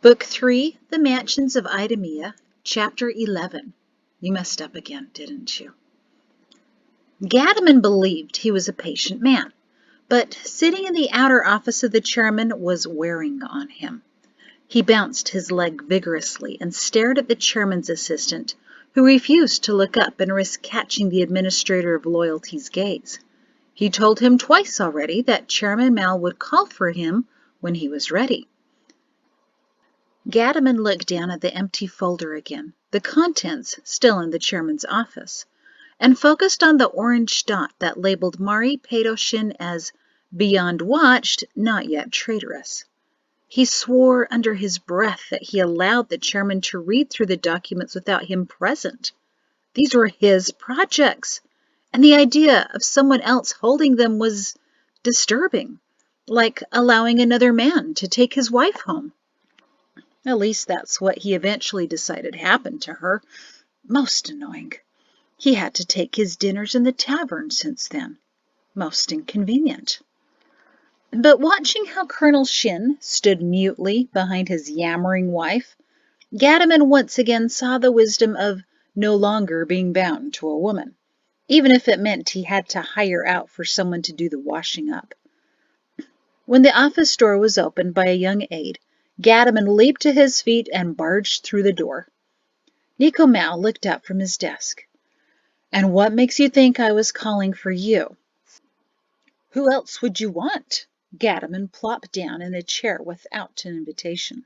Book 3, The Mansions of Idumea, Chapter 11. You messed up again, didn't you? Gadaman believed he was a patient man, but sitting in the outer office of the chairman was wearing on him. He bounced his leg vigorously and stared at the chairman's assistant, who refused to look up and risk catching the administrator of loyalty's gaze. He told him twice already that Chairman Mal would call for him when he was ready. Gadaman looked down at the empty folder again, the contents still in the chairman's office, and focused on the orange dot that labeled Mari Peto as beyond watched, not yet traitorous. He swore under his breath that he allowed the chairman to read through the documents without him present. These were his projects, and the idea of someone else holding them was disturbing, like allowing another man to take his wife home. At least that's what he eventually decided happened to her. Most annoying. He had to take his dinners in the tavern since then. Most inconvenient. But watching how Colonel Shin stood mutely behind his yammering wife, Gadaman once again saw the wisdom of no longer being bound to a woman, even if it meant he had to hire out for someone to do the washing up. When the office door was opened by a young aide, Gadaman leaped to his feet and barged through the door. Nico Mao looked up from his desk. "And what makes you think I was calling for you?" "Who else would you want?" Gadaman plopped down in a chair without an invitation.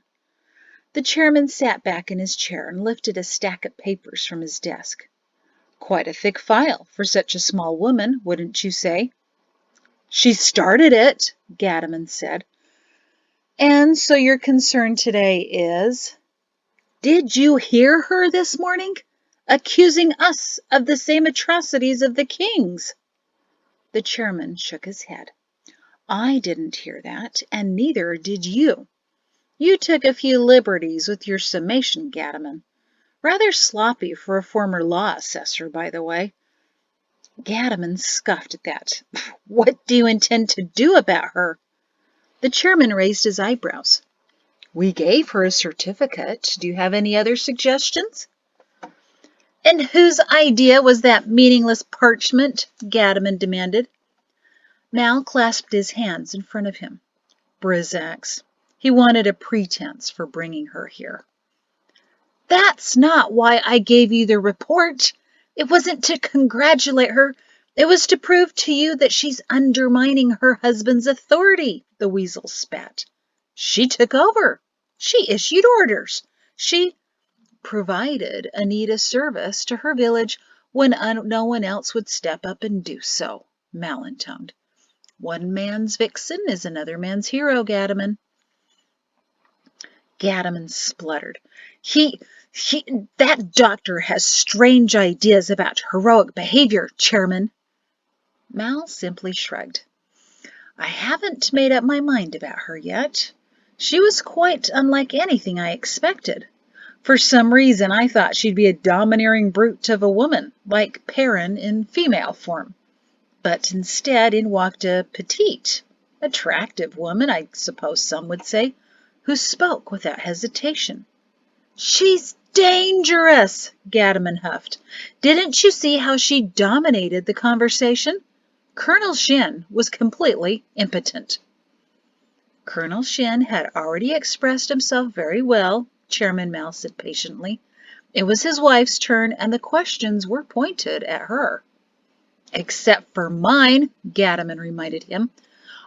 The chairman sat back in his chair and lifted a stack of papers from his desk. "Quite a thick file for such a small woman, wouldn't you say?" "She started it," Gadaman said. "And so your concern today is—" "Did you hear her this morning? Accusing us of the same atrocities of the kings?" The chairman shook his head. "I didn't hear that, and neither did you. You took a few liberties with your summation, Gadaman. Rather sloppy for a former law assessor, by the way." Gadaman scoffed at that. "What do you intend to do about her?" The chairman raised his eyebrows. "We gave her a certificate. Do you have any other suggestions?" "And whose idea was that meaningless parchment?" Gadaman demanded. Mal clasped his hands in front of him. "Brizak's. He wanted a pretense for bringing her here." "That's not why I gave you the report. It wasn't to congratulate her. It was to prove to you that she's undermining her husband's authority," the weasel spat. "She took over. She issued orders. She provided Anita service to her village when no one else would step up and do so," Mal intoned. "One man's vixen is another man's hero, Gadaman." Gadaman spluttered. That doctor has strange ideas about heroic behavior, Chairman." Mal simply shrugged. "I haven't made up my mind about her yet. She was quite unlike anything I expected. For some reason, I thought she'd be a domineering brute of a woman, like Perrin in female form. But instead in walked a petite, attractive woman, I suppose some would say, who spoke without hesitation." "She's dangerous," Gadaman huffed. "Didn't you see how she dominated the conversation? Colonel Shin was completely impotent." "Colonel Shin had already expressed himself very well," Chairman Mal said patiently. "It was his wife's turn, and the questions were pointed at her." "Except for mine," Gadaman reminded him.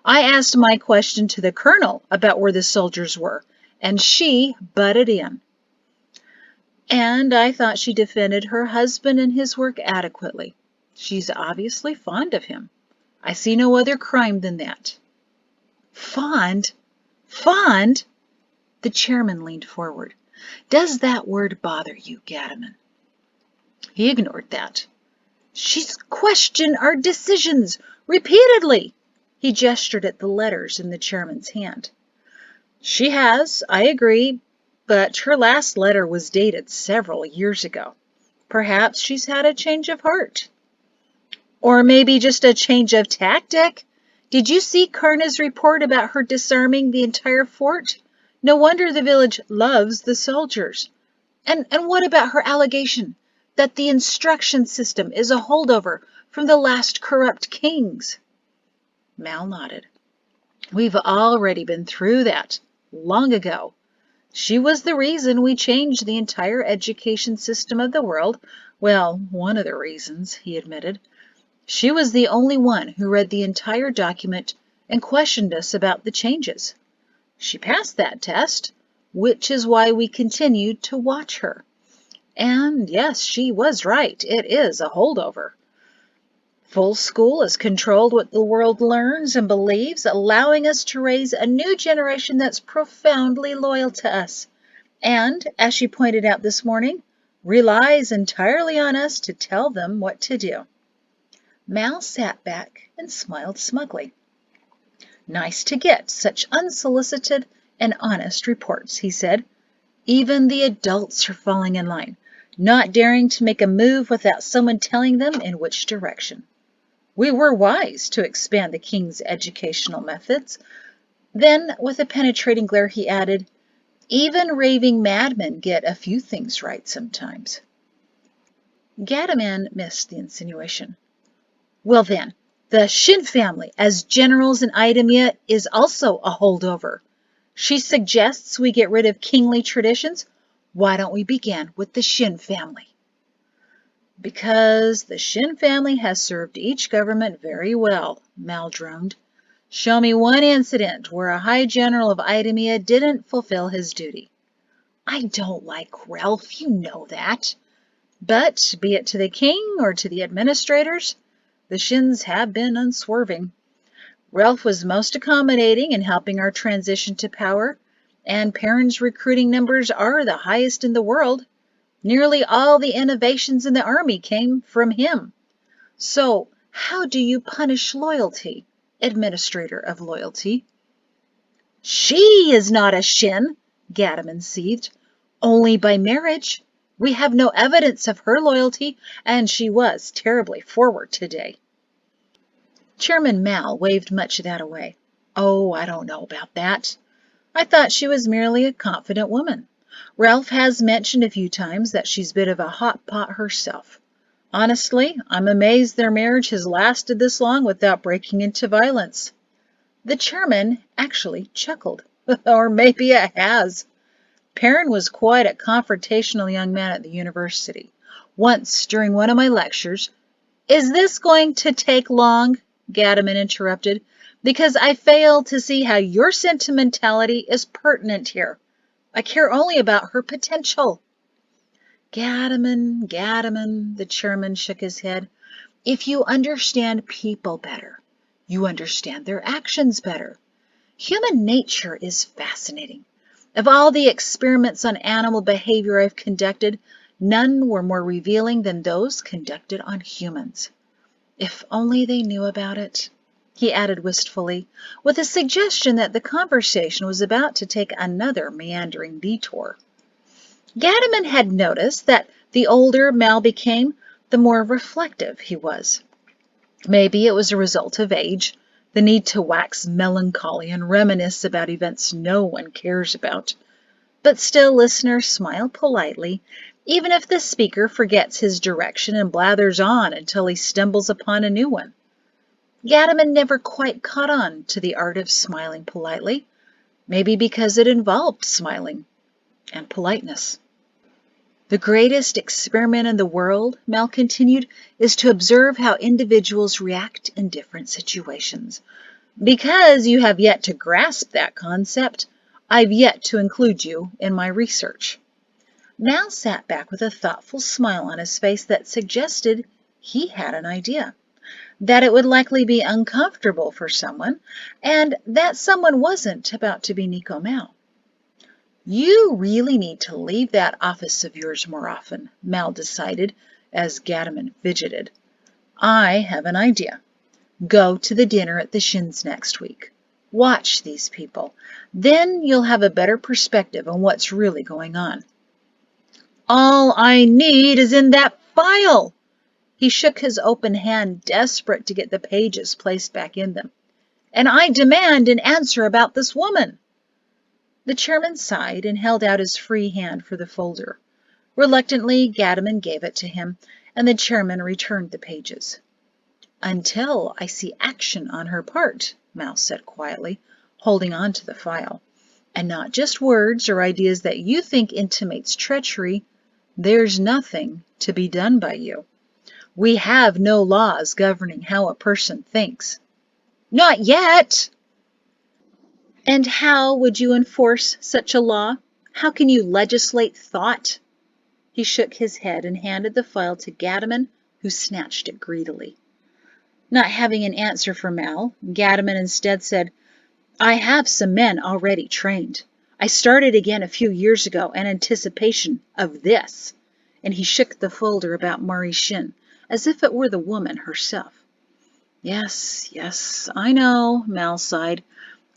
"I asked my question to the colonel about where the soldiers were, and she butted in. And I thought she defended her husband and his work adequately. She's obviously fond of him. I see no other crime than that." "Fond? Fond?" The chairman leaned forward. "Does that word bother you, Gadaman?" He ignored that. "She's questioned our decisions repeatedly." He gestured at the letters in the chairman's hand. "She has, I agree, but her last letter was dated several years ago. Perhaps she's had a change of heart. Or maybe just a change of tactic. Did you see Karna's report about her disarming the entire fort? No wonder the village loves the soldiers. And what about her allegation that the instruction system is a holdover from the last corrupt kings? Mal nodded. We've already been through that long ago. She was the reason we changed the entire education system of the world. Well, one of the reasons, he admitted. She was the only one who read the entire document and questioned us about the changes. She passed that test, which is why we continued to watch her. And yes, she was right. It is a holdover. Full school has controlled what the world learns and believes, allowing us to raise a new generation that's profoundly loyal to us. And, as she pointed out this morning, relies entirely on us to tell them what to do. Mal sat back and smiled smugly. Nice to get such unsolicited and honest reports, he said. Even the adults are falling in line, not daring to make a move without someone telling them in which direction. We were wise to expand the king's educational methods. Then, with a penetrating glare, he added, even raving madmen get a few things right sometimes. Gadaman missed the insinuation. Well then, the Shin family as generals in Idumea is also a holdover. She suggests we get rid of kingly traditions. Why don't we begin with the Shin family? Because the Shin family has served each government very well, Mal droned. Show me one incident where a high general of Idumea didn't fulfill his duty. I don't like Ralph, you know that. But, be it to the king or to the administrators, the Shins have been unswerving. Ralph was most accommodating in helping our transition to power, and Perrin's recruiting numbers are the highest in the world. Nearly all the innovations in the army came from him. So, how do you punish loyalty, administrator of loyalty? She is not a Shin, Gadaman seethed. Only by marriage. We have no evidence of her loyalty, and she was terribly forward today. Chairman Mal waved much of that away. Oh, I don't know about that. I thought she was merely a confident woman. Ralph has mentioned a few times that she's a bit of a hot pot herself. Honestly, I'm amazed their marriage has lasted this long without breaking into violence. The chairman actually chuckled. Or maybe it has. Perrin was quite a confrontational young man at the university. Once, during one of my lectures, Is this going to take long? Gadaman interrupted, because I fail to see how your sentimentality is pertinent here. I care only about her potential. Gadaman, the chairman shook his head. If you understand people better, you understand their actions better. Human nature is fascinating. Of all the experiments on animal behavior I've conducted, none were more revealing than those conducted on humans. If only they knew about it, he added wistfully, with a suggestion that the conversation was about to take another meandering detour. Gadaman had noticed that the older Mal became, the more reflective he was. Maybe it was a result of age, the need to wax melancholy and reminisce about events no one cares about. But still listeners smile politely, even if the speaker forgets his direction and blathers on until he stumbles upon a new one. Gadaman never quite caught on to the art of smiling politely, maybe because it involved smiling and politeness. The greatest experiment in the world, Mal continued, is to observe how individuals react in different situations. Because you have yet to grasp that concept, I've yet to include you in my research. Mal sat back with a thoughtful smile on his face that suggested he had an idea, that it would likely be uncomfortable for someone, and that someone wasn't about to be Nico Mal. You really need to leave that office of yours more often, Mal decided as Gadaman fidgeted. I have an idea. Go to the dinner at the Shins next week. Watch these people. Then you'll have a better perspective on what's really going on. All I need is in that file. He shook his open hand, desperate to get the pages placed back in them. And I demand an answer about this woman. The chairman sighed and held out his free hand for the folder. Reluctantly, Gadaman gave it to him, and the chairman returned the pages. "Until I see action on her part," Mal said quietly, holding on to the file. "And not just words or ideas that you think intimates treachery. There's nothing to be done by you. We have no laws governing how a person thinks." "Not yet!" "And how would you enforce such a law? How can you legislate thought?" He shook his head and handed the file to Gadaman, who snatched it greedily. Not having an answer for Mal, Gadaman instead said, "I have some men already trained. I started again a few years ago in anticipation of this." And he shook the folder about Mari Shin, as if it were the woman herself. Yes, I know," Mal sighed.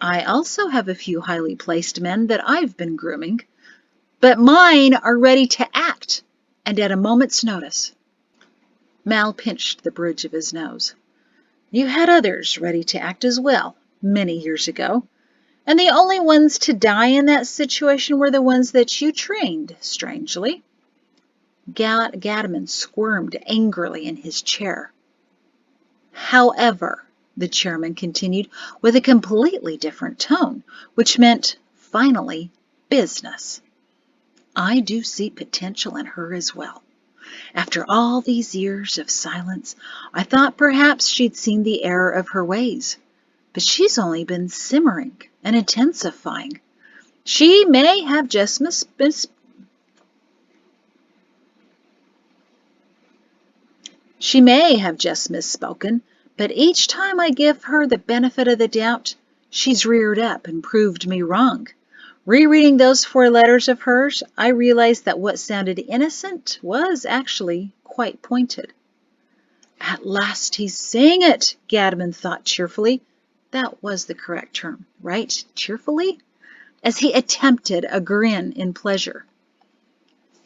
"I also have a few highly placed men that I've been grooming. But mine are ready to act, and at a moment's notice." Mal pinched the bridge of his nose. "You had others ready to act as well, many years ago. And the only ones to die in that situation were the ones that you trained, strangely." Gadaman squirmed angrily in his chair. "However," the chairman continued with a completely different tone, which meant, finally, business, "I do see potential in her as well. After all these years of silence, I thought perhaps she'd seen the error of her ways. But she's only been simmering and intensifying. She may have just misspoken, but each time I give her the benefit of the doubt, she's reared up and proved me wrong. Rereading those 4 letters of hers, I realized that what sounded innocent was actually quite pointed." "At last he's saying it," Gadaman thought cheerfully. That was the correct term, right? Cheerfully? As he attempted a grin in pleasure.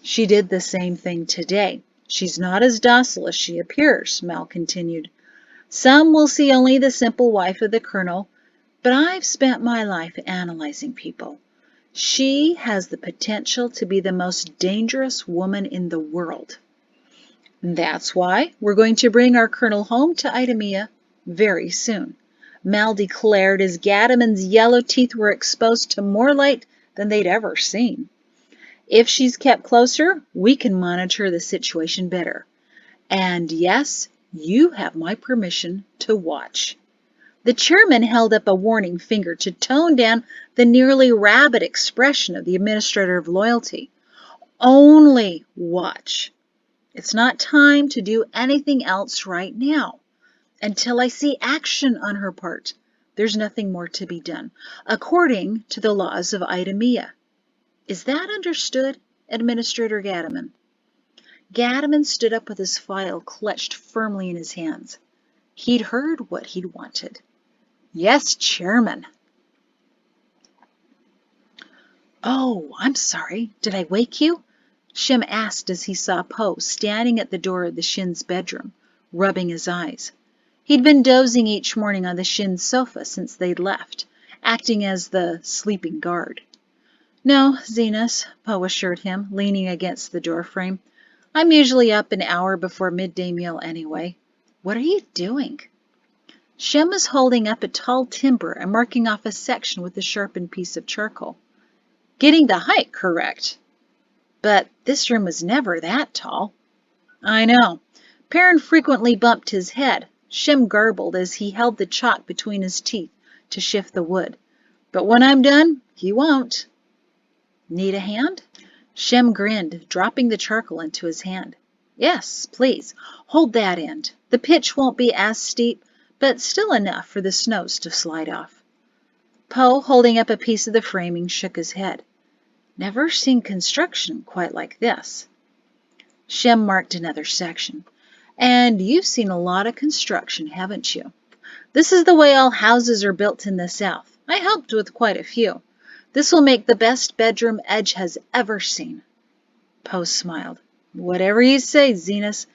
"She did the same thing today. She's not as docile as she appears," Mal continued. "Some will see only the simple wife of the colonel, but I've spent my life analyzing people. She has the potential to be the most dangerous woman in the world. That's why we're going to bring our colonel home to Idumea very soon," Mal declared as Gadaman's yellow teeth were exposed to more light than they'd ever seen. "If she's kept closer, we can monitor the situation better. And yes, you have my permission to watch." The chairman held up a warning finger to tone down the nearly rabid expression of the administrator of loyalty. "Only watch. It's not time to do anything else right now. Until I see action on her part, there's nothing more to be done, according to the laws of Idumea. Is that understood, Administrator Gadaman?" Gadaman stood up with his file clutched firmly in his hands. He'd heard what he'd wanted. "Yes, Chairman." "Oh, I'm sorry. Did I wake you?" Shem asked as he saw Poe standing at the door of the Shin's bedroom, rubbing his eyes. He'd been dozing each morning on the Shin's sofa since they'd left, acting as the sleeping guard. "No, Zenas," Poe assured him, leaning against the doorframe. "I'm usually up an hour before midday meal anyway. What are you doing?" Shem was holding up a tall timber and marking off a section with a sharpened piece of charcoal. "Getting the height correct." "But this room was never that tall." "I know." Perrin frequently bumped his head. Shem garbled as he held the chalk between his teeth to shift the wood. "But when I'm done, he won't." "Need a hand?" Shem grinned, dropping the charcoal into his hand. "Yes, please. Hold that end. The pitch won't be as steep, but still enough for the snows to slide off." Poe, holding up a piece of the framing, shook his head. "Never seen construction quite like this." Shem marked another section. "And you've seen a lot of construction, haven't you? This is the way all houses are built in the South. I helped with quite a few. This will make the best bedroom Edge has ever seen." Poe smiled. "Whatever you say, Zenas.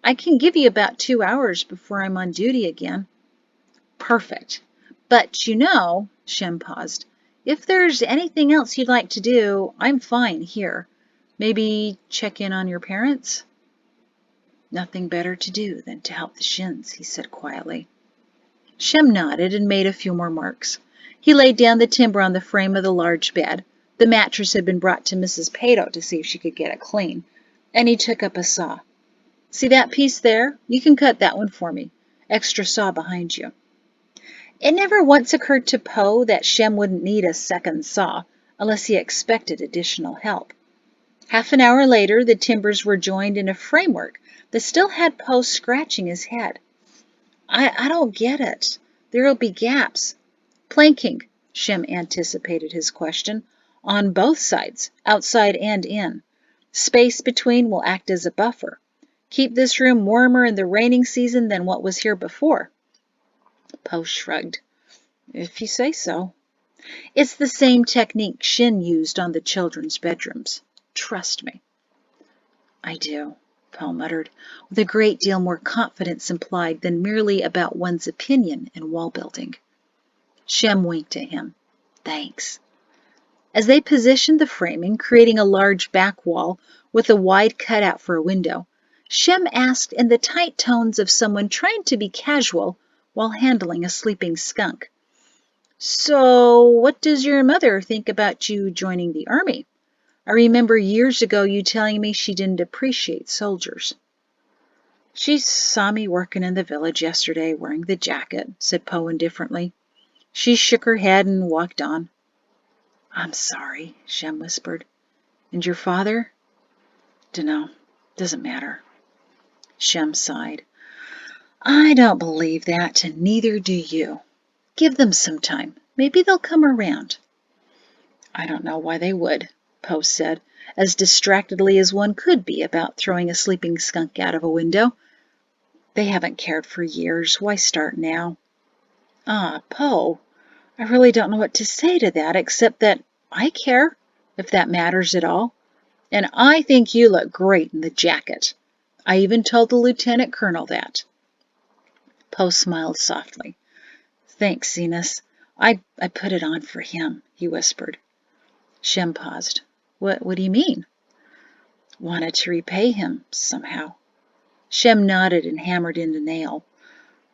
I can give you about 2 hours before I'm on duty again." "Perfect. But, you know," Shem paused, If there's anything else you'd like to do, I'm fine here. Maybe check in on your parents? Nothing better to do than to help the Shins, he said quietly. Shem nodded and made a few more marks. He laid down the timber on the frame of the large bed. The mattress had been brought to Mrs. Peto to see if she could get it clean, and he took up a saw. See that piece there? You can cut that one for me. Extra saw behind you. It never once occurred to Poe that Shem wouldn't need a second saw unless he expected additional help. Half an hour later, the timbers were joined in a framework that still had Poe scratching his head. I don't get it. There'll be gaps. Planking, Shem anticipated his question, on both sides, outside and in. Space between will act as a buffer. Keep this room warmer in the raining season than what was here before. Poe shrugged. If you say so. It's the same technique Shin used on the children's bedrooms. Trust me. I do, Poe muttered, with a great deal more confidence implied than merely about one's opinion in wall building. Shem winked at him. Thanks. As they positioned the framing, creating a large back wall with a wide cutout for a window, Shem asked in the tight tones of someone trying to be casual while handling a sleeping skunk. So, what does your mother think about you joining the army? I remember years ago you telling me she didn't appreciate soldiers. She saw me working in the village yesterday wearing the jacket, said Poe indifferently. She shook her head and walked on. I'm sorry, Shem whispered. And your father? Dunno. Doesn't matter. Shem sighed. I don't believe that, and neither do you. Give them some time. Maybe they'll come around. I don't know why they would, Poe said, as distractedly as one could be about throwing a sleeping skunk out of a window. They haven't cared for years. Why start now? Poe, I really don't know what to say to that, except that I care, if that matters at all. And I think you look great in the jacket. I even told the lieutenant colonel that. Poe smiled softly. Thanks, Zenas. I put it on for him, he whispered. Shem paused. What do you mean? Wanted to repay him, somehow. Shem nodded and hammered in a nail.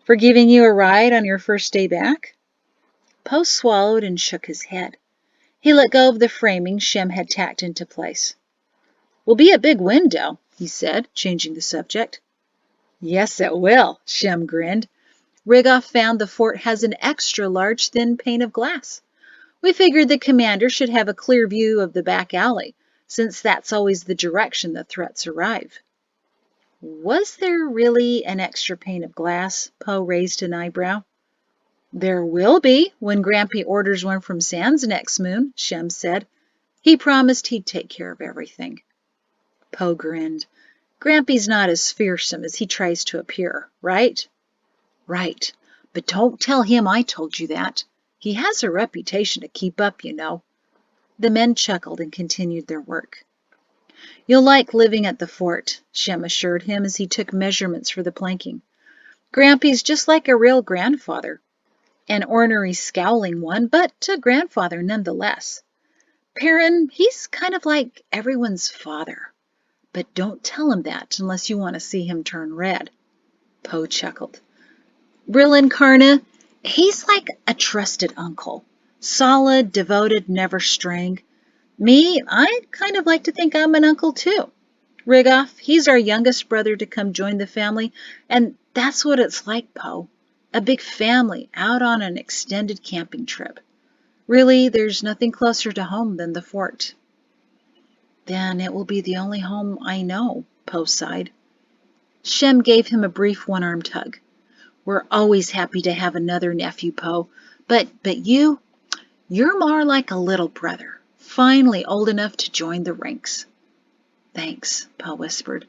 For giving you a ride on your first day back? Poe swallowed and shook his head. He let go of the framing Shem had tacked into place. Will be a big window, he said, changing the subject. Yes, it will, Shem grinned. Rigoff found the fort has an extra large thin pane of glass. We figured the commander should have a clear view of the back alley, since that's always the direction the threats arrive. Was there really an extra pane of glass? Poe raised an eyebrow. There will be when Grampy orders one from Sans next moon, Shem said. He promised he'd take care of everything. Poe grinned. Grampy's not as fearsome as he tries to appear, right? Right, but don't tell him I told you that. He has a reputation to keep up, you know. The men chuckled and continued their work. You'll like living at the fort, Shem assured him as he took measurements for the planking. Grampy's just like a real grandfather. An ornery, scowling one, but a grandfather nonetheless. Perrin, he's kind of like everyone's father. But don't tell him that unless you want to see him turn red. Poe chuckled. Brillin Karna, he's like a trusted uncle. Solid, devoted, never straying. Me, I kind of like to think I'm an uncle too. Rigoff, he's our youngest brother to come join the family, and that's what it's like, Poe. A big family out on an extended camping trip. Really, there's nothing closer to home than the fort. Then it will be the only home I know, Poe sighed. Shem gave him a brief one-armed hug. We're always happy to have another nephew, Poe, but you're more like a little brother, finally old enough to join the ranks. Thanks, Poe whispered.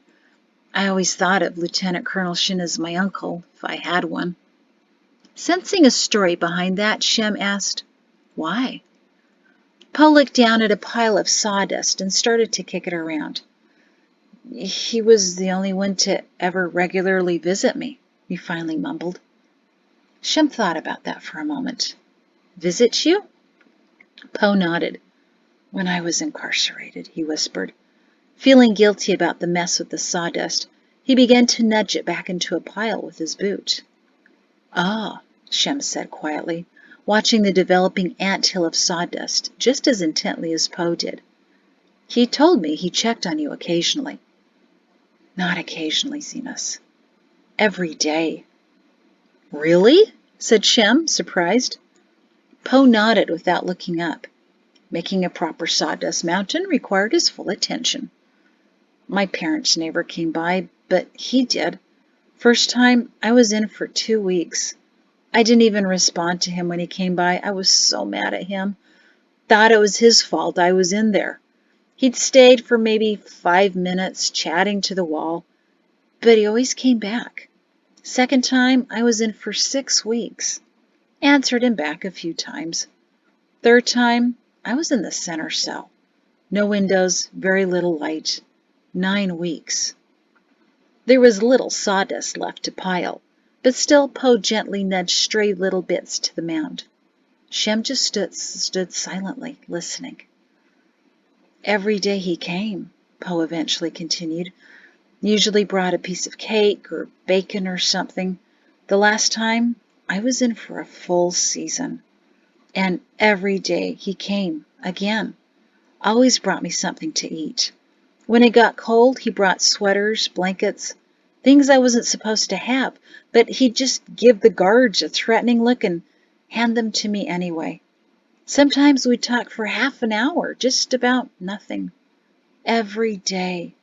I always thought of Lieutenant Colonel Shin as my uncle, if I had one. Sensing a story behind that, Shem asked, Why? Poe looked down at a pile of sawdust and started to kick it around. He was the only one to ever regularly visit me, he finally mumbled. Shem thought about that for a moment. Visit you? Poe nodded. When I was incarcerated, he whispered. Feeling guilty about the mess with the sawdust, he began to nudge it back into a pile with his boot. Ah, Shem said quietly, watching the developing anthill of sawdust just as intently as Poe did. He told me he checked on you occasionally. Not occasionally, Zenas. Every day. Really? Said Shem, surprised. Poe nodded without looking up. Making a proper sawdust mountain required his full attention. My parents never came by, but he did. First time, I was in for 2 weeks. I didn't even respond to him when he came by. I was so mad at him. Thought it was his fault I was in there. He'd stayed for maybe 5 minutes chatting to the wall, but he always came back. Second time, I was in for 6 weeks. Answered him back a few times. Third time, I was in the center cell. No windows, very little light. 9 weeks. There was little sawdust left to pile, but still Poe gently nudged stray little bits to the mound. Shem just stood silently, listening. Every day he came, Poe eventually continued. Usually brought a piece of cake or bacon or something. The last time, I was in for a full season. And every day he came, again. Always brought me something to eat. When it got cold, he brought sweaters, blankets, things I wasn't supposed to have, but he'd just give the guards a threatening look and hand them to me anyway. Sometimes we'd talk for half an hour, just about nothing. Every day.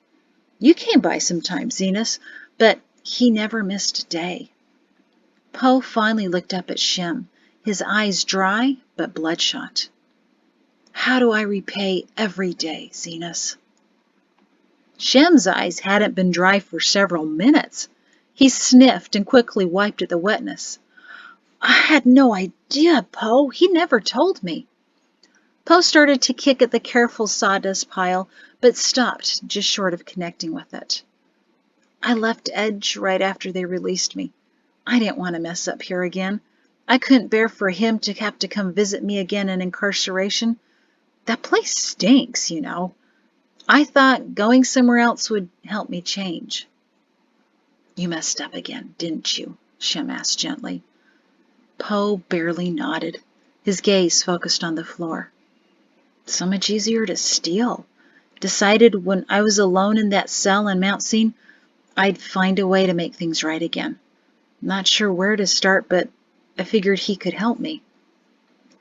You came by sometimes, Zenas, but he never missed a day. Poe finally looked up at Shem, his eyes dry but bloodshot. How do I repay every day, Zenas? Shem's eyes hadn't been dry for several minutes. He sniffed and quickly wiped at the wetness. I had no idea, Poe. He never told me. Poe started to kick at the careful sawdust pile, but stopped just short of connecting with it. I left Edge right after they released me. I didn't want to mess up here again. I couldn't bear for him to have to come visit me again in incarceration. That place stinks, you know. I thought going somewhere else would help me change. You messed up again, didn't you? Shem asked gently. Poe barely nodded, his gaze focused on the floor. So much easier to steal. Decided when I was alone in that cell in Mount Scene, I'd find a way to make things right again. Not sure where to start, but I figured he could help me.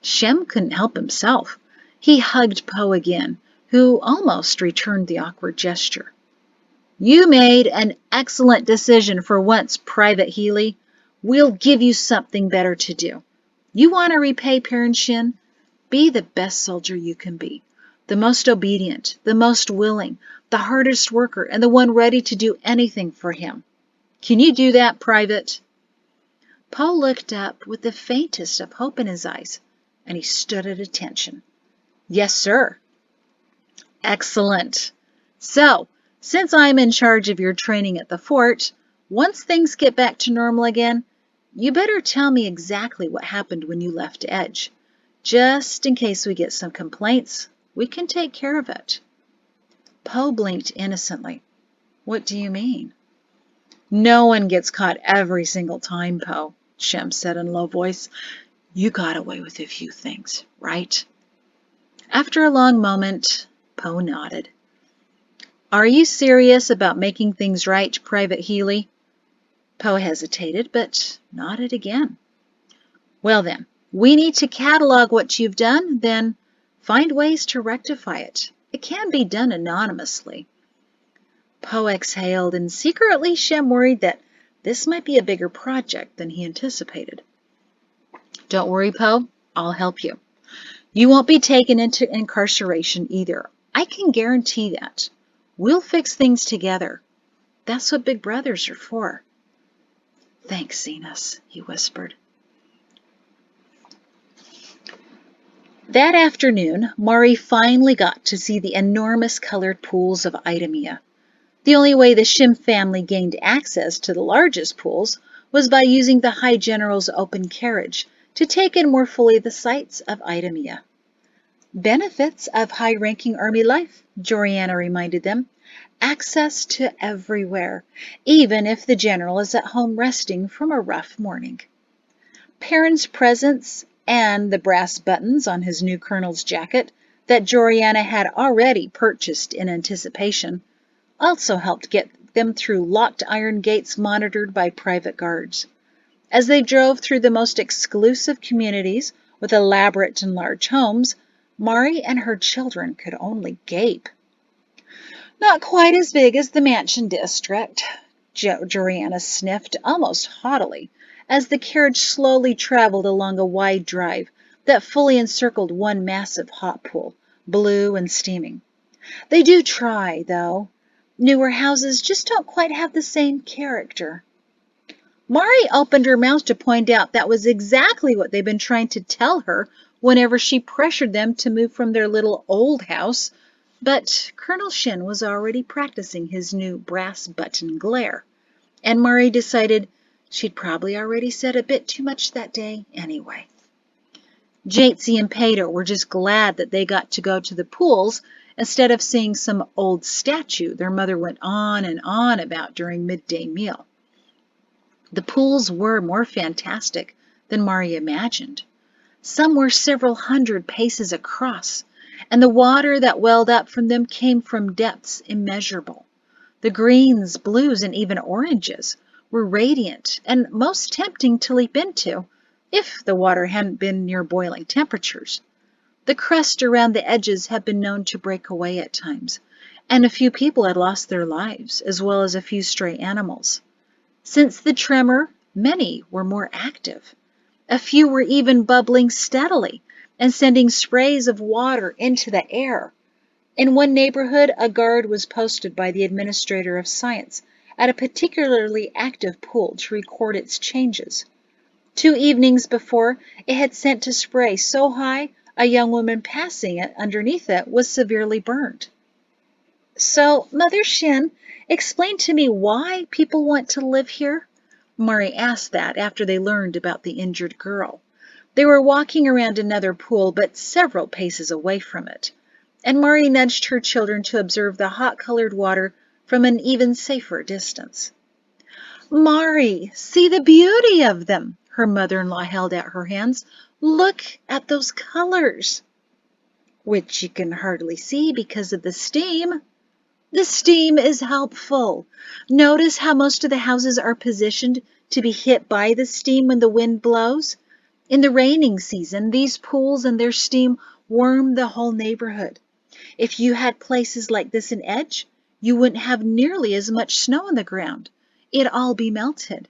Shem couldn't help himself. He hugged Poe again, who almost returned the awkward gesture. You made an excellent decision for once, Private Healy. We'll give you something better to do. You want to repay Perrin Shin? Be the best soldier you can be. The most obedient, the most willing, the hardest worker, and the one ready to do anything for him. Can you do that, Private? Poe looked up with the faintest of hope in his eyes, and he stood at attention. Yes, sir. Excellent. So, since I'm in charge of your training at the fort, once things get back to normal again, you better tell me exactly what happened when you left Edge. Just in case we get some complaints, we can take care of it. Poe blinked innocently. What do you mean? No one gets caught every single time, Poe, Shem said in a low voice. You got away with a few things, right? After a long moment, Poe nodded. Are you serious about making things right, Private Healy? Poe hesitated, but nodded again. Well then, we need to catalog what you've done, then find ways to rectify it. It can be done anonymously. Poe exhaled, and secretly Shem worried that this might be a bigger project than he anticipated. Don't worry, Poe. I'll help you. You won't be taken into incarceration either. I can guarantee that. We'll fix things together. That's what big brothers are for. Thanks, Zenas, he whispered. That afternoon, Mari finally got to see the enormous colored pools of Idumea. The only way the Shim family gained access to the largest pools was by using the High General's open carriage to take in more fully the sights of Idumea. Benefits of high-ranking Army life, Joriana reminded them. Access to everywhere, even if the general is at home resting from a rough morning. Perrin's presence and the brass buttons on his new colonel's jacket that Joriana had already purchased in anticipation also helped get them through locked iron gates monitored by private guards. As they drove through the most exclusive communities with elaborate and large homes, Mari and her children could only gape. Not quite as big as the Mansion District, Joriana sniffed almost haughtily as the carriage slowly traveled along a wide drive that fully encircled one massive hot pool, blue and steaming. They do try, though. Newer houses just don't quite have the same character. Mari opened her mouth to point out that was exactly what they'd been trying to tell her whenever she pressured them to move from their little old house, but Colonel Shin was already practicing his new brass button glare, and Mari decided she'd probably already said a bit too much that day anyway. Jatesy and Peto were just glad that they got to go to the pools instead of seeing some old statue their mother went on and on about during midday meal. The pools were more fantastic than Mari imagined. Some were several hundred paces across, and the water that welled up from them came from depths immeasurable. The greens, blues, and even oranges were radiant and most tempting to leap into if the water hadn't been near boiling temperatures. The crust around the edges had been known to break away at times, and a few people had lost their lives, as well as a few stray animals. Since the tremor, many were more active. A few were even bubbling steadily and sending sprays of water into the air. In one neighborhood, a guard was posted by the administrator of science at a particularly active pool to record its changes. 2 evenings before, it had sent to spray so high a young woman passing it underneath it was severely burned. So, Mother Shin, explain to me why people want to live here? Mari asked that after they learned about the injured girl. They were walking around another pool, but several paces away from it, and Mari nudged her children to observe the hot-colored water from an even safer distance. Mari, see the beauty of them, her mother-in-law held out her hands. Look at those colors. Which you can hardly see because of the steam. The steam is helpful. Notice how most of the houses are positioned to be hit by the steam when the wind blows. In the raining season, these pools and their steam warm the whole neighborhood. If you had places like this in Edge, you wouldn't have nearly as much snow on the ground. It'd all be melted.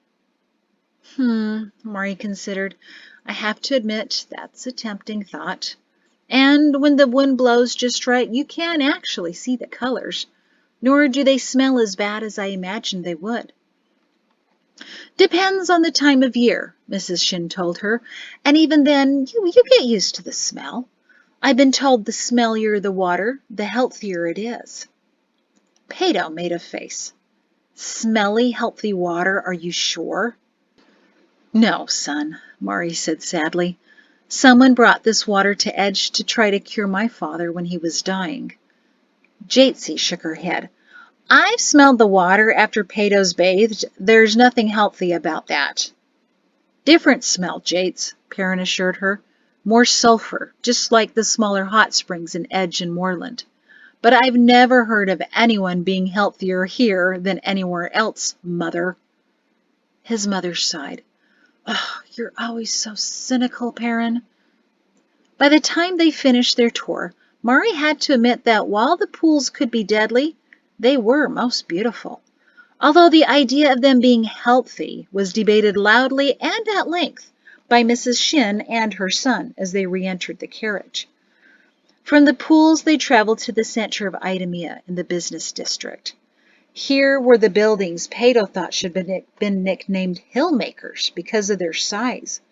Mari considered. I have to admit, that's a tempting thought. And when the wind blows just right, you can actually see the colors. Nor do they smell as bad as I imagined they would. Depends on the time of year, Mrs. Shin told her, and even then, you get used to the smell. I've been told the smellier the water, the healthier it is. Peto made a face. Smelly, healthy water, are you sure? No, son, Mari said sadly. Someone brought this water to Edge to try to cure my father when he was dying. Jatesy shook her head. I've smelled the water after Peto's bathed. There's nothing healthy about that. Different smell, Jates, Perrin assured her. More sulfur, just like the smaller hot springs in Edge and Moorland. But I've never heard of anyone being healthier here than anywhere else, Mother. His mother sighed. Oh, you're always so cynical, Perrin. By the time they finished their tour, Mari had to admit that while the pools could be deadly, they were most beautiful, although the idea of them being healthy was debated loudly and at length by Mrs. Shin and her son as they re-entered the carriage. From the pools, they traveled to the center of Idumea in the business district. Here were the buildings Peto thought should have been nicknamed Hillmakers because of their size.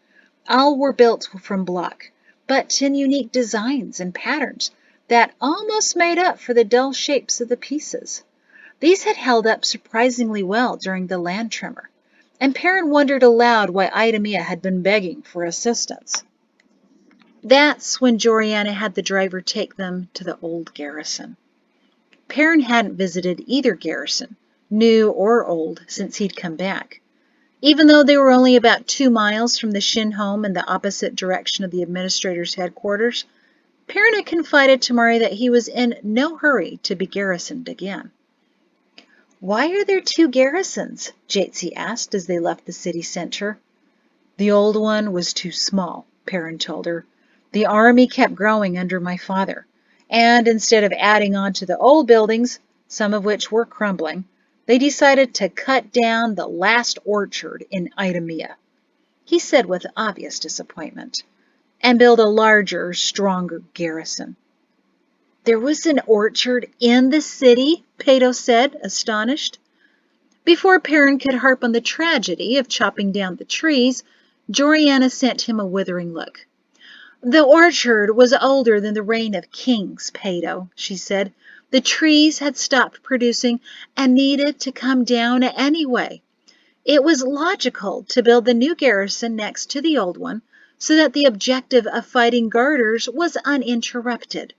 All were built from block, but in unique designs and patterns that almost made up for the dull shapes of the pieces. These had held up surprisingly well during the land tremor, and Perrin wondered aloud why Idumea had been begging for assistance. That's when Joriana had the driver take them to the old garrison. Perrin hadn't visited either garrison, new or old, since he'd come back. Even though they were only about 2 miles from the Shin home in the opposite direction of the administrator's headquarters, Perrin had confided to Mari that he was in no hurry to be garrisoned again. "Why are there 2 garrisons?" Jatsi asked as they left the city center. "The old one was too small," Perrin told her. "The army kept growing under my father, and instead of adding on to the old buildings, some of which were crumbling, they decided to cut down the last orchard in Idumea," he said with obvious disappointment, "and build a larger, stronger garrison." "There was an orchard in the city?" Peto said, astonished. Before Perrin could harp on the tragedy of chopping down the trees, Joriana sent him a withering look. "The orchard was older than the reign of kings, Peto," she said. "The trees had stopped producing and needed to come down anyway. It was logical to build the new garrison next to the old one so that the objective of fighting garters was uninterrupted."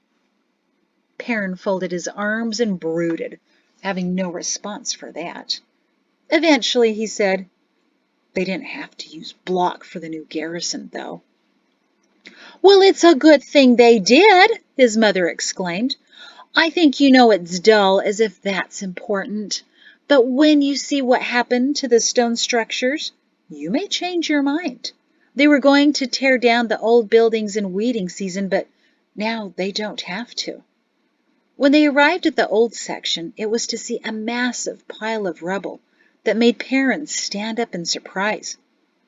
Perrin folded his arms and brooded, having no response for that. Eventually he said, "They didn't have to use block for the new garrison, though." "Well, it's a good thing they did," his mother exclaimed. "I think you know it's dull, as if that's important. But when you see what happened to the stone structures, you may change your mind. They were going to tear down the old buildings in weeding season, but now they don't have to." When they arrived at the old section, it was to see a massive pile of rubble that made Perrin stand up in surprise.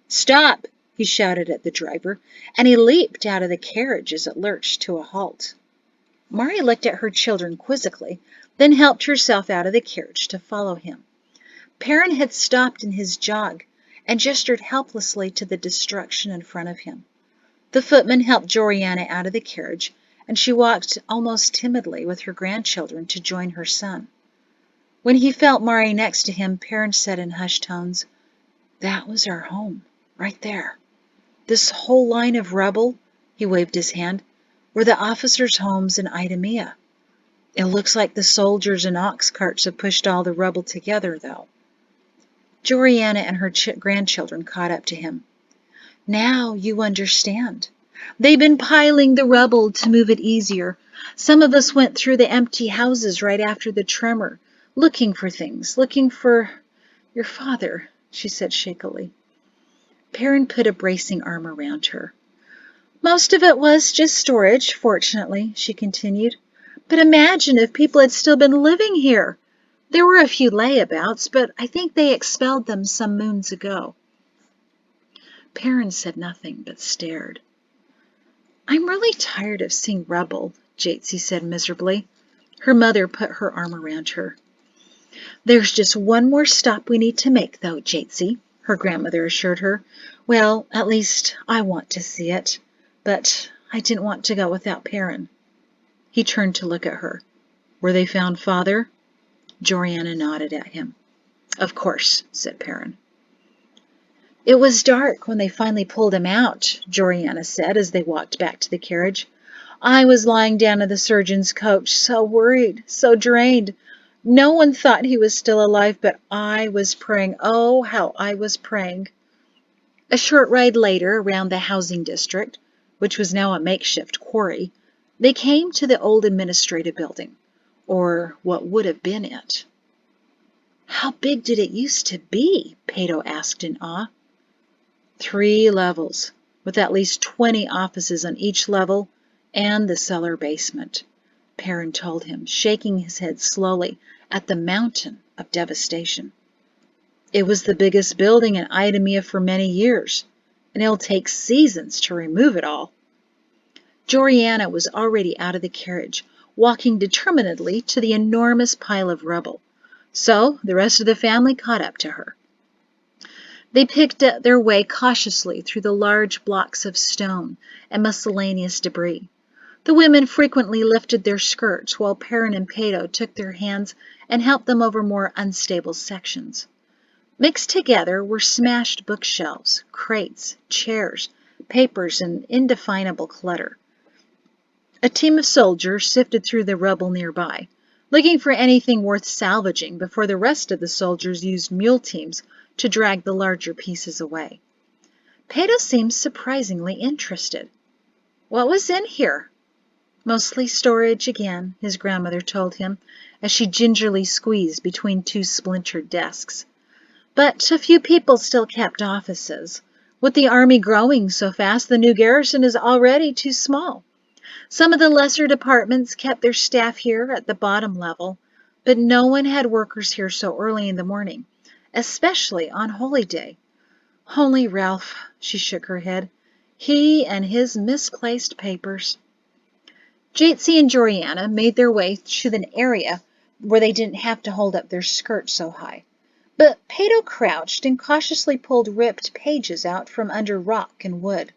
"Stop!" he shouted at the driver, and he leaped out of the carriage as it lurched to a halt. Mari looked at her children quizzically, then helped herself out of the carriage to follow him. Perrin had stopped in his jog and gestured helplessly to the destruction in front of him. The footman helped Joriana out of the carriage, and she walked almost timidly with her grandchildren to join her son. When he felt Mari next to him, Perrin said in hushed tones, "That was our home, right there. This whole line of rubble," he waved his hand, "were the officers' homes in Idumea. It looks like the soldiers and ox carts have pushed all the rubble together, though." Joriana and her grandchildren caught up to him. "Now you understand. They've been piling the rubble to move it easier. Some of us went through the empty houses right after the tremor, looking for things, looking for your father," she said shakily. Perrin put a bracing arm around her. "Most of it was just storage, fortunately," she continued. "But imagine if people had still been living here. There were a few layabouts, but I think they expelled them some moons ago." Perrin said nothing, but stared. "I'm really tired of seeing rubble," Jatsi said miserably. Her mother put her arm around her. "There's just one more stop we need to make, though, Jatsi," her grandmother assured her. "Well, at least I want to see it. But I didn't want to go without Perrin." He turned to look at her. "Where they found father?" Joriana nodded at him. "Of course," said Perrin. "It was dark when they finally pulled him out," Joriana said as they walked back to the carriage. "I was lying down in the surgeon's coach, so worried, so drained. No one thought he was still alive, but I was praying. Oh, how I was praying." A short ride later, around the housing district, which was now a makeshift quarry, they came to the old administrative building, or what would have been it. "How big did it used to be?" Peto asked in awe. 3 levels, with at least 20 offices on each level, and the cellar basement," Perrin told him, shaking his head slowly at the mountain of devastation. "It was the biggest building in Idumea for many years, and it'll take seasons to remove it all." Joriana was already out of the carriage, walking determinedly to the enormous pile of rubble, so the rest of the family caught up to her. They picked their way cautiously through the large blocks of stone and miscellaneous debris. The women frequently lifted their skirts, while Perrin and Peto took their hands and helped them over more unstable sections. Mixed together were smashed bookshelves, crates, chairs, papers, and indefinable clutter. A team of soldiers sifted through the rubble nearby, looking for anything worth salvaging before the rest of the soldiers used mule teams to drag the larger pieces away. Peto seemed surprisingly interested. What was in here? Mostly storage again, his grandmother told him, as she gingerly squeezed between two splintered desks. But a few people still kept offices. With the army growing so fast, the new garrison is already too small. Some of the lesser departments kept their staff here at the bottom level, but no one had workers here so early in the morning, especially on Holy Day. Only Ralph, she shook her head. He and his misplaced papers. Jatesy and Joriana made their way to an area where they didn't have to hold up their skirts so high. But Peto crouched and cautiously pulled ripped pages out from under rock and wood.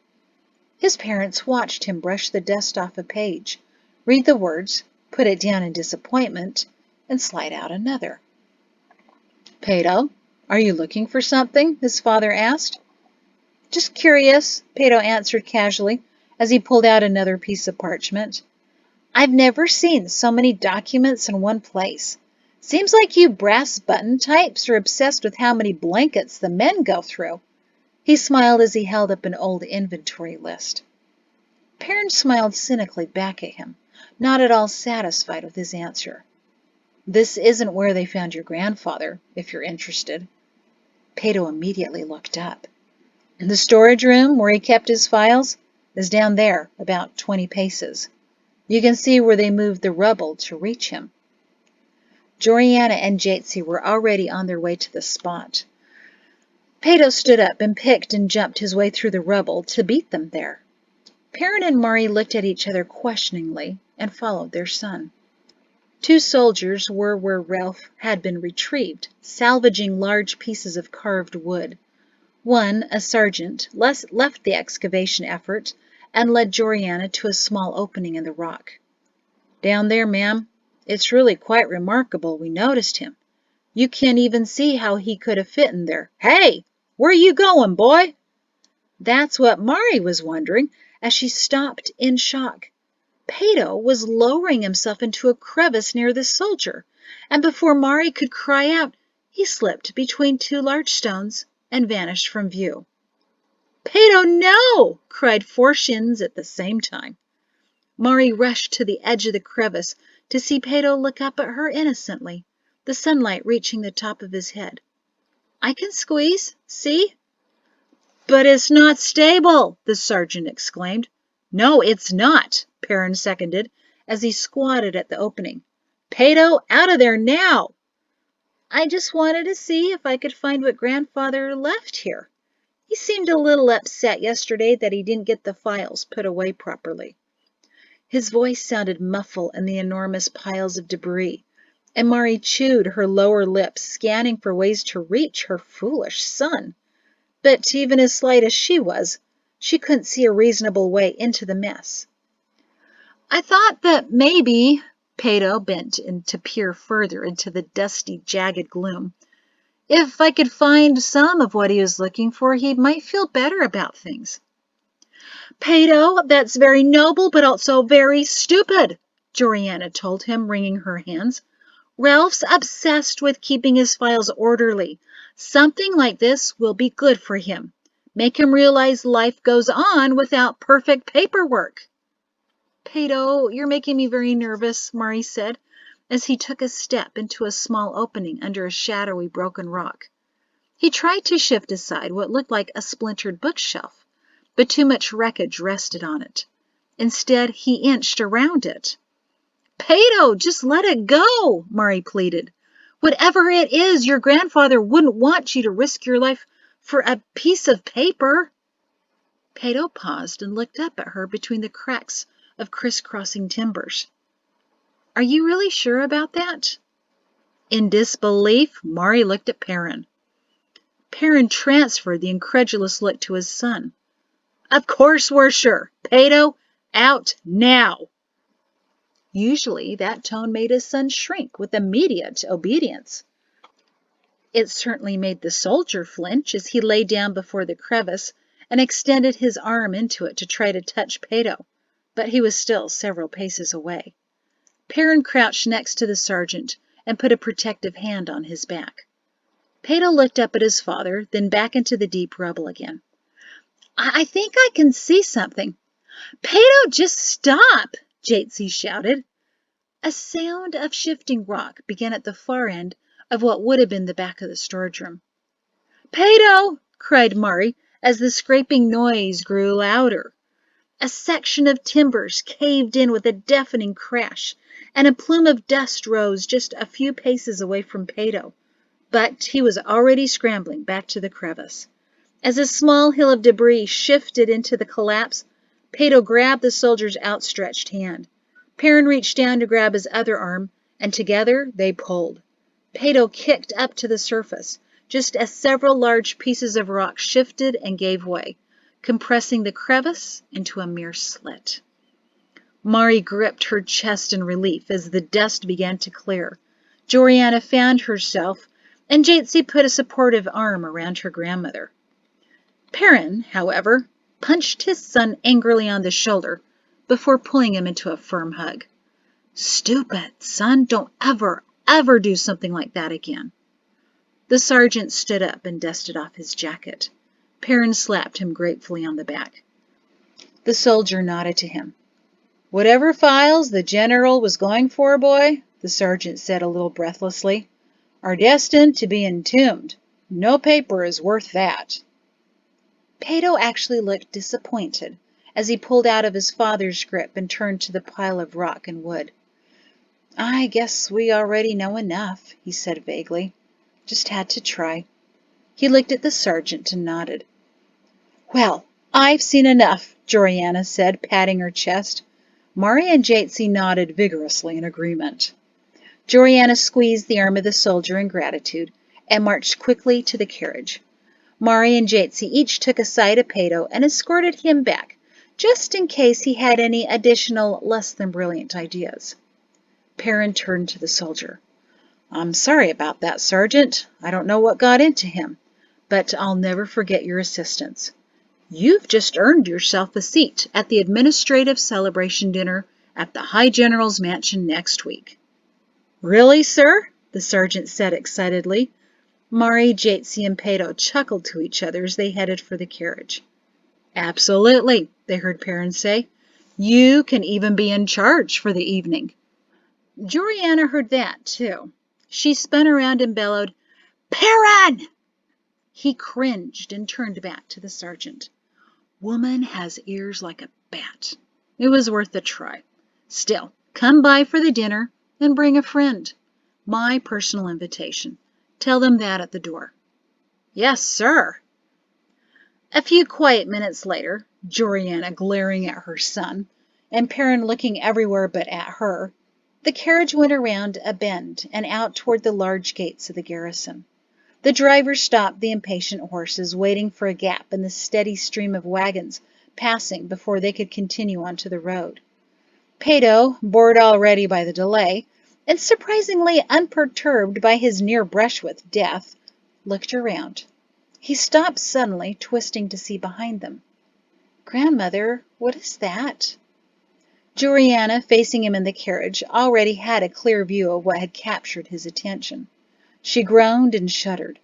His parents watched him brush the dust off a page, read the words, put it down in disappointment, and slide out another. "Peto, are you looking for something?" his father asked. "Just curious," Peto answered casually as he pulled out another piece of parchment. "I've never seen so many documents in one place. Seems like you brass button types are obsessed with how many blankets the men go through." He smiled as he held up an old inventory list. Perrin smiled cynically back at him, not at all satisfied with his answer. "This isn't where they found your grandfather, if you're interested." Peto immediately looked up. "The storage room where he kept his files is down there, about 20 paces. You can see where they moved the rubble to reach him." Joriana and Jatesy were already on their way to the spot. Peto stood up and picked and jumped his way through the rubble to beat them there. Perrin and Mari looked at each other questioningly and followed their son. Two soldiers were where Ralph had been retrieved, salvaging large pieces of carved wood. One, a sergeant, left the excavation effort and led Joriana to a small opening in the rock. "Down there, ma'am. It's really quite remarkable we noticed him. You can't even see how he could have fit in there. Hey! Where you going, boy?" That's what Mari was wondering as she stopped in shock. Peto was lowering himself into a crevice near the soldier, and before Mari could cry out, he slipped between two large stones and vanished from view. "Peto, no!" cried four shins at the same time. Mari rushed to the edge of the crevice to see Peto look up at her innocently, the sunlight reaching the top of his head. "I can squeeze, see?" "But it's not stable!" the sergeant exclaimed. "No, it's not," Perrin seconded as he squatted at the opening. "Peto, out of there now!" "I just wanted to see if I could find what grandfather left here. He seemed a little upset yesterday that he didn't get the files put away properly." His voice sounded muffled in the enormous piles of debris, and Mari chewed her lower lip, scanning for ways to reach her foolish son. But even as slight as she was, she couldn't see a reasonable way into the mess. "I thought that maybe," Peto bent to peer further into the dusty, jagged gloom, "if I could find some of what he was looking for, he might feel better about things." "Peto, that's very noble, but also very stupid," Joriana told him, wringing her hands. "Ralph's obsessed with keeping his files orderly. Something like this will be good for him. Make him realize life goes on without perfect paperwork." "Peto, you're making me very nervous," Mari said, as he took a step into a small opening under a shadowy broken rock. He tried to shift aside what looked like a splintered bookshelf, but too much wreckage rested on it. Instead, he inched around it. "Peto, just let it go," Mari pleaded. "Whatever it is, your grandfather wouldn't want you to risk your life for a piece of paper." Peto paused and looked up at her between the cracks of crisscrossing timbers. "Are you really sure about that?" In disbelief, Mari looked at Perrin. Perrin transferred the incredulous look to his son. "Of course we're sure. Peto, out now." Usually that tone made his son shrink with immediate obedience. It certainly made the soldier flinch as he lay down before the crevice and extended his arm into it to try to touch Peto, but he was still several paces away. Perrin crouched next to the sergeant and put a protective hand on his back. Peto looked up at his father, then back into the deep rubble again. I think I can see something. Peto, just stop, Jatesy shouted. A sound of shifting rock began at the far end of what would have been the back of the storage room. Peto, cried Mari as the scraping noise grew louder. A section of timbers caved in with a deafening crash, and a plume of dust rose just a few paces away from Peto, but he was already scrambling back to the crevice. As a small hill of debris shifted into the collapse, Peto grabbed the soldier's outstretched hand. Perrin reached down to grab his other arm, and together they pulled. Peto kicked up to the surface, just as several large pieces of rock shifted and gave way, compressing the crevice into a mere slit. Mari gripped her chest in relief as the dust began to clear. Joriana found herself, and Jatesy put a supportive arm around her grandmother. Perrin, however, punched his son angrily on the shoulder before pulling him into a firm hug. Stupid, son, don't ever do something like that again. The sergeant stood up and dusted off his jacket. Perrin slapped him gratefully on the back. The soldier nodded to him. Whatever files the general was going for, boy, the sergeant said a little breathlessly, are destined to be entombed. No paper is worth that. Peto actually looked disappointed as he pulled out of his father's grip and turned to the pile of rock and wood. I guess we already know enough, he said vaguely. Just had to try. He looked at the sergeant and nodded. Well, I've seen enough, Joriana said, patting her chest. Mari and Jatesy nodded vigorously in agreement. Joriana squeezed the arm of the soldier in gratitude and marched quickly to the carriage. Mari and Jatesy each took a side of Peto and escorted him back, just in case he had any additional less-than-brilliant ideas. Perrin turned to the soldier. I'm sorry about that, Sergeant. I don't know what got into him, but I'll never forget your assistance. You've just earned yourself a seat at the administrative celebration dinner at the High General's mansion next week. Really, sir? The sergeant said excitedly. Mari, Jatesy, and Peto chuckled to each other as they headed for the carriage. Absolutely, they heard Perrin say. You can even be in charge for the evening. Joriana heard that, too. She spun around and bellowed, Perrin! He cringed and turned back to the sergeant. Woman has ears like a bat. It was worth a try. Still, come by for the dinner and bring a friend. My personal invitation. Tell them that at the door. Yes, sir. A few quiet minutes later, Joriana glaring at her son, and Perrin looking everywhere but at her, the carriage went around a bend and out toward the large gates of the garrison. The driver stopped the impatient horses, waiting for a gap in the steady stream of wagons passing before they could continue onto the road. Peto, bored already by the delay, and surprisingly unperturbed by his near brush with death, looked around. He stopped suddenly, twisting to see behind them. Grandmother, what is that? Joriana, facing him in the carriage, already had a clear view of what had captured his attention. She groaned and shuddered.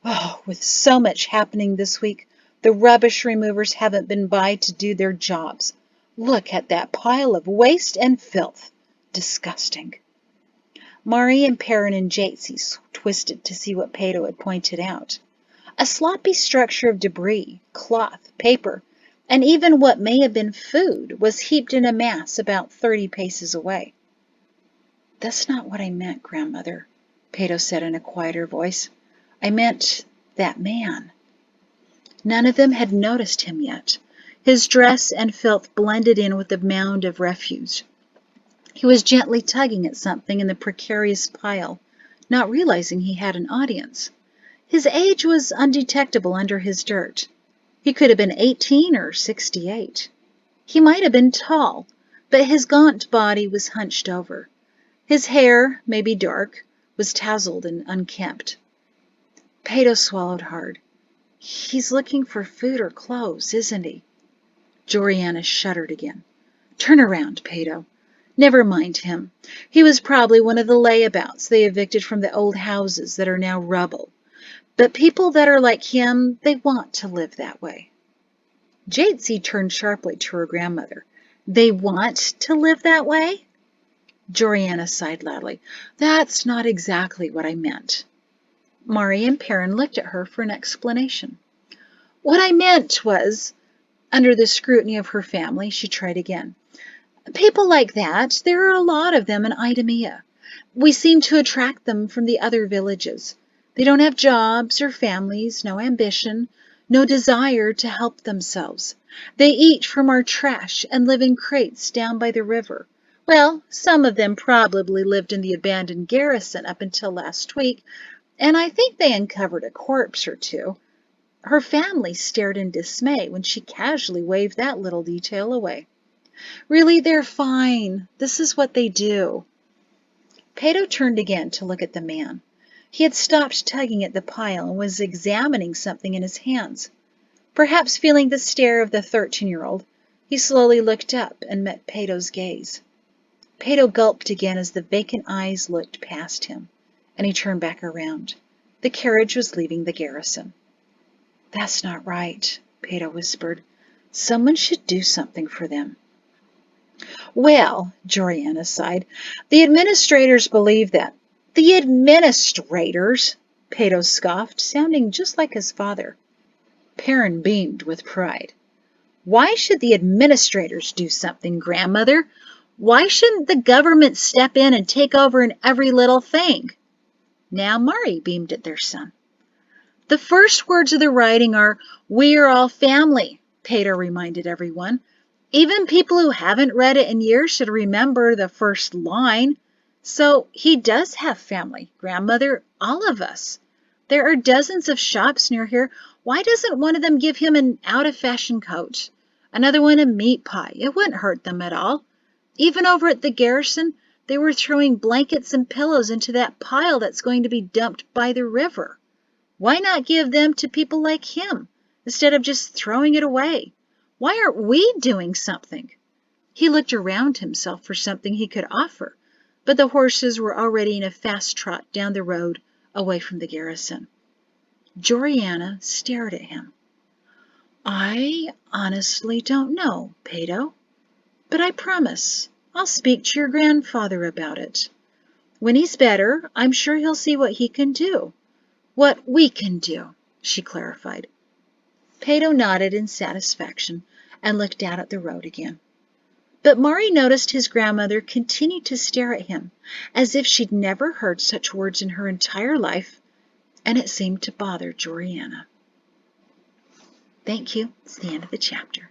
Oh, with so much happening this week, the rubbish removers haven't been by to do their jobs. Look at that pile of waste and filth. Disgusting. Mari and Perrin and Jatesy twisted to see what Peto had pointed out. A sloppy structure of debris, cloth, paper, and even what may have been food was heaped in a mass about 30 paces away. That's not what I meant, Grandmother, Peto said in a quieter voice. I meant that man. None of them had noticed him yet. His dress and filth blended in with the mound of refuse. He was gently tugging at something in the precarious pile, not realizing he had an audience. His age was undetectable under his dirt. He could have been 18 or 68. He might have been tall, but his gaunt body was hunched over. His hair, maybe dark, was tousled and unkempt. Peto swallowed hard. He's looking for food or clothes, isn't he? Joriana shuddered again. Turn around, Peto. Never mind him. He was probably one of the layabouts they evicted from the old houses that are now rubble. But people that are like him, they want to live that way. Jatesy turned sharply to her grandmother. They want to live that way? Joriana sighed loudly. That's not exactly what I meant. Mari and Perrin looked at her for an explanation. What I meant was, under the scrutiny of her family, she tried again. People like that, there are a lot of them in Idumea. We seem to attract them from the other villages. They don't have jobs or families, no ambition, no desire to help themselves. They eat from our trash and live in crates down by the river. Well, some of them probably lived in the abandoned garrison up until last week, and I think they uncovered a corpse or two. Her family stared in dismay when she casually waved that little detail away. Really, they're fine. This is what they do. Peto turned again to look at the man. He had stopped tugging at the pile and was examining something in his hands. Perhaps feeling the stare of the 13-year-old, he slowly looked up and met Peto's gaze. Peto gulped again as the vacant eyes looked past him, and he turned back around. The carriage was leaving the garrison. That's not right, Peto whispered. Someone should do something for them. Well, Joriana sighed, the administrators believe that. The administrators, Peto scoffed, sounding just like his father. Perrin beamed with pride. Why should the administrators do something, grandmother? Why shouldn't the government step in and take over in every little thing? Now Mari beamed at their son. The first words of the writing are, "We are all family," Peto reminded everyone. Even people who haven't read it in years should remember the first line. So he does have family, grandmother, all of us. There are dozens of shops near here. Why doesn't one of them give him an out-of-fashion coat? Another one a meat pie. It wouldn't hurt them at all. Even over at the garrison, they were throwing blankets and pillows into that pile that's going to be dumped by the river. Why not give them to people like him, instead of just throwing it away? Why aren't we doing something? He looked around himself for something he could offer, but the horses were already in a fast trot down the road away from the garrison. Joriana stared at him. I honestly don't know, Peto, but I promise I'll speak to your grandfather about it. When he's better, I'm sure he'll see what he can do. What we can do, she clarified. Peto nodded in satisfaction and looked out at the road again. But Mari noticed his grandmother continued to stare at him as if she'd never heard such words in her entire life, and it seemed to bother Joriana. Thank you. It's the end of the chapter.